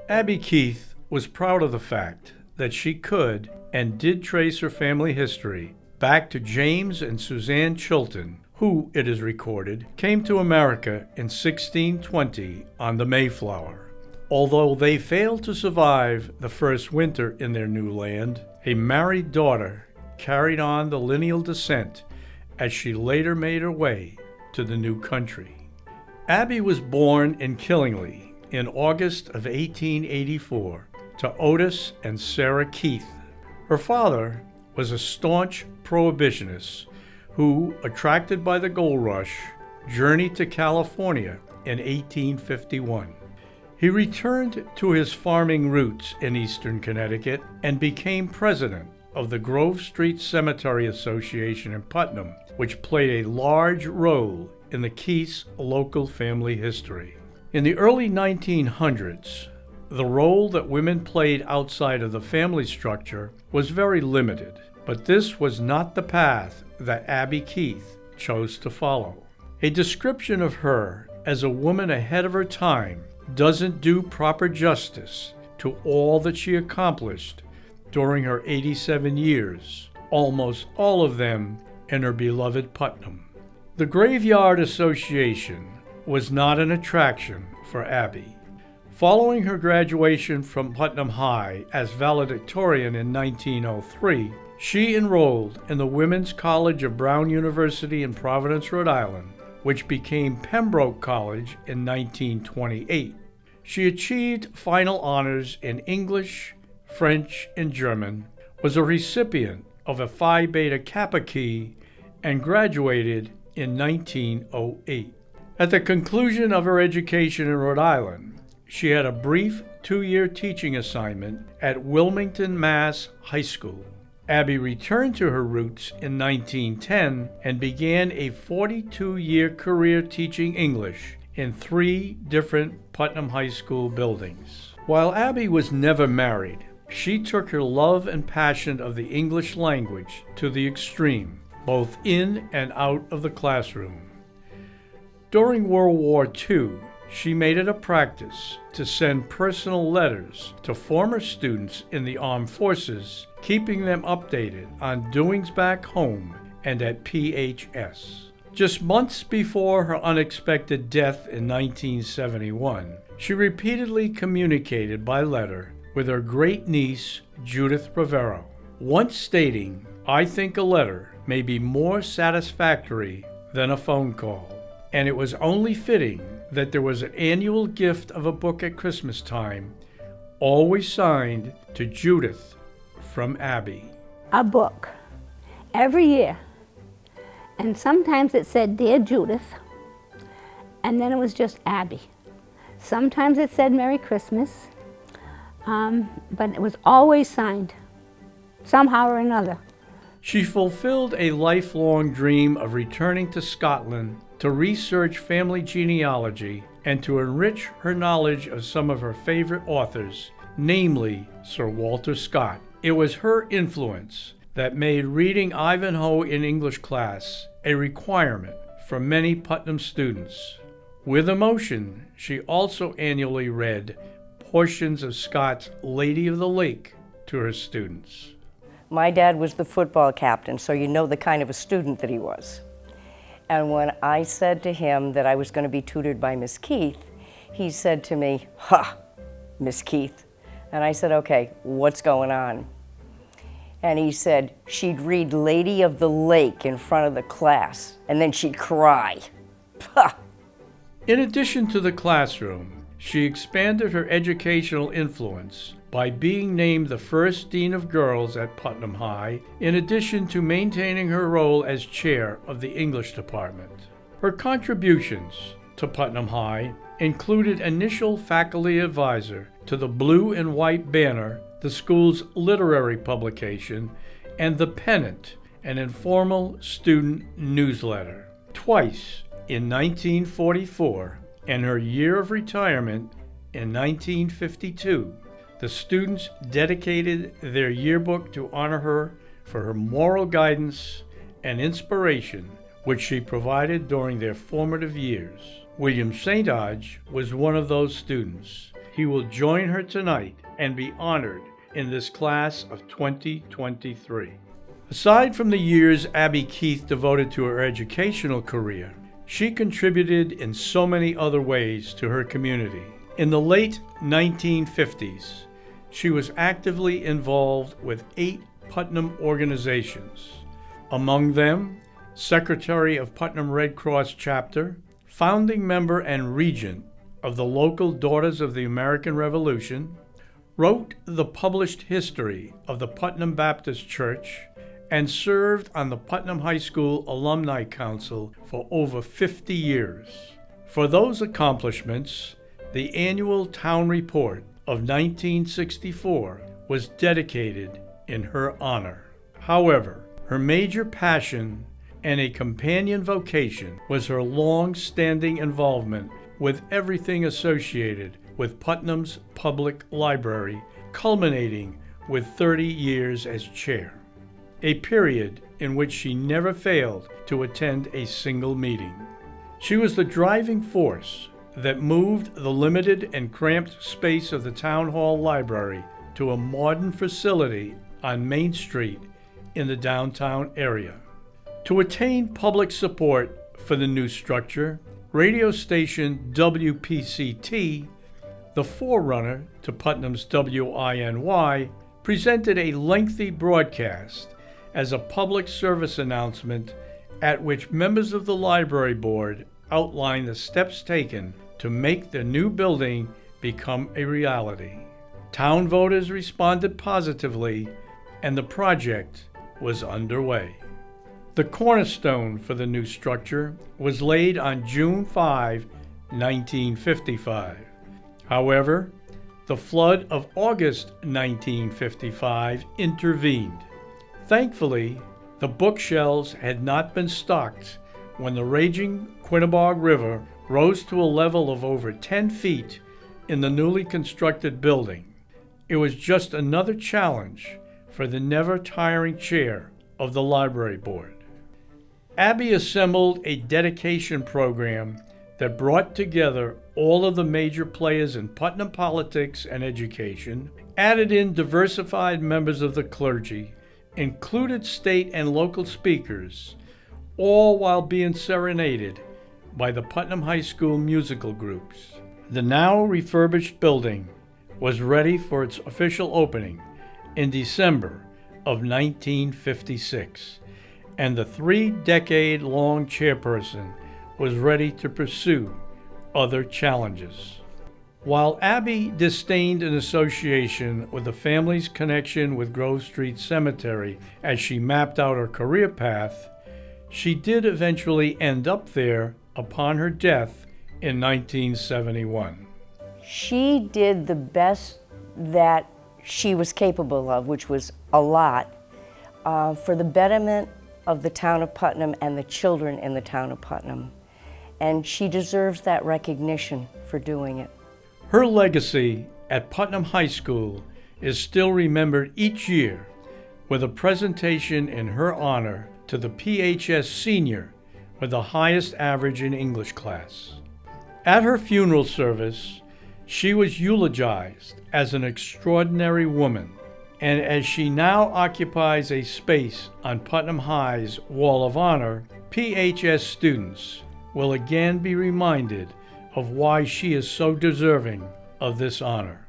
Abbie Keith was proud of the fact that she could and did trace her family history back to James and Suzanne Chilton, who, it is recorded, came to America in 1620 on the Mayflower. Although they failed to survive the first winter in their new land, a married daughter carried on the lineal descent as she later made her way to the new country. Abbie was born in Killingly in August of 1884 to Otis and Sarah Keith. Her father was a staunch prohibitionist who, attracted by the gold rush, journeyed to California in 1851. He returned to his farming roots in eastern Connecticut and became president of the Grove Street Cemetery Association in Putnam, which played a large role in the Keiths' local family history. In the early 1900s, the role that women played outside of the family structure was very limited, but this was not the path that Abbie Keith chose to follow. A description of her as a woman ahead of her time doesn't do proper justice to all that she accomplished during her 87 years, almost all of them in her beloved Putnam. The Graveyard Association was not an attraction for Abbie. Following her graduation from Putnam High as valedictorian in 1903, she enrolled in the Women's College of Brown University in Providence, Rhode Island, which became Pembroke College in 1928. She achieved final honors in English, French, and German, was a recipient of a Phi Beta Kappa key, and graduated in 1908. At the conclusion of her education in Rhode Island, she had a brief 2-year teaching assignment at Wilmington, Mass. High School. Abbie returned to her roots in 1910 and began a 42-year career teaching English in 3 different Putnam High School buildings. While Abbie was never married, she took her love and passion of the English language to the extreme, both in and out of the classroom. During World War II, she made it a practice to send personal letters to former students in the armed forces, keeping them updated on doings back home and at PHS. Just months before her unexpected death in 1971, she repeatedly communicated by letter with her great-niece, Judith Rivero, once stating, "I think a letter may be more satisfactory than a phone call." And it was only fitting that there was an annual gift of a book at Christmas time, always signed to Judith from Abbie. A book every year. And sometimes it said, "Dear Judith," and then it was just Abbie. Sometimes it said Merry Christmas, but it was always signed, somehow or another. She fulfilled a lifelong dream of returning to Scotland to research family genealogy and to enrich her knowledge of some of her favorite authors, namely Sir Walter Scott. It was her influence that made reading Ivanhoe in English class a requirement for many Putnam students. With emotion, she also annually read portions of Scott's Lady of the Lake to her students. My dad was the football captain, so you know the kind of a student that he was. And when I said to him that I was going to be tutored by Miss Keith, he said to me, "Ha, Miss Keith." And I said, "Okay, what's going on?" And he said she'd read Lady of the Lake in front of the class, and then she'd cry. Ha! In addition to the classroom, she expanded her educational influence by being named the first Dean of Girls at Putnam High, in addition to maintaining her role as chair of the English department. Her contributions to Putnam High included initial faculty advisor to the Blue and White Banner, the school's literary publication, and The Pennant, an informal student newsletter. Twice, in 1944 and her year of retirement in 1952, the students dedicated their yearbook to honor her for her moral guidance and inspiration, which she provided during their formative years. William St. Odge was one of those students. he will join her tonight and be honored in this class of 2023. Aside from the years Abbie Keith devoted to her educational career, she contributed in so many other ways to her community. In the late 1950s, she was actively involved with 8 Putnam organizations. Among them, Secretary of Putnam Red Cross Chapter, founding member and regent of the local Daughters of the American Revolution, wrote the published history of the Putnam Baptist Church, and served on the Putnam High School Alumni Council for over 50 years. For those accomplishments, the annual town report of 1964 was dedicated in her honor. However, her major passion and a companion vocation was her long-standing involvement with everything associated with Putnam's public library, culminating with 30 years as chair, a period in which she never failed to attend a single meeting. She was the driving force that moved the limited and cramped space of the Town Hall Library to a modern facility on Main Street in the downtown area. To attain public support for the new structure, radio station WPCT, the forerunner to Putnam's WINY, presented a lengthy broadcast as a public service announcement at which members of the library board outlined the steps taken to make the new building become a reality. Town voters responded positively, and the project was underway. The cornerstone for the new structure was laid on June 5, 1955. However, the flood of August 1955 intervened. Thankfully, the bookshelves had not been stocked when the raging Quinnebog River rose to a level of over 10 feet in the newly constructed building. It was just another challenge for the never-tiring chair of the library board. Abbie assembled a dedication program that brought together all of the major players in Putnam politics and education, added in diversified members of the clergy, included state and local speakers, all while being serenaded by the Putnam High School musical groups. The now refurbished building was ready for its official opening in December of 1956, and the 3-decade-long chairperson was ready to pursue other challenges. While Abbie disdained an association with the family's connection with Grove Street Cemetery as she mapped out her career path, she did eventually end up there upon her death in 1971. She did the best that she was capable of, which was a lot, for the betterment of the town of Putnam and the children in the town of Putnam. And she deserves that recognition for doing it. Her legacy at Putnam High School is still remembered each year with a presentation in her honor to the PHS senior with the highest average in English class. At her funeral service, she was eulogized as an extraordinary woman, and as she now occupies a space on Putnam High's Wall of Honor, PHS students will again be reminded of why she is so deserving of this honor.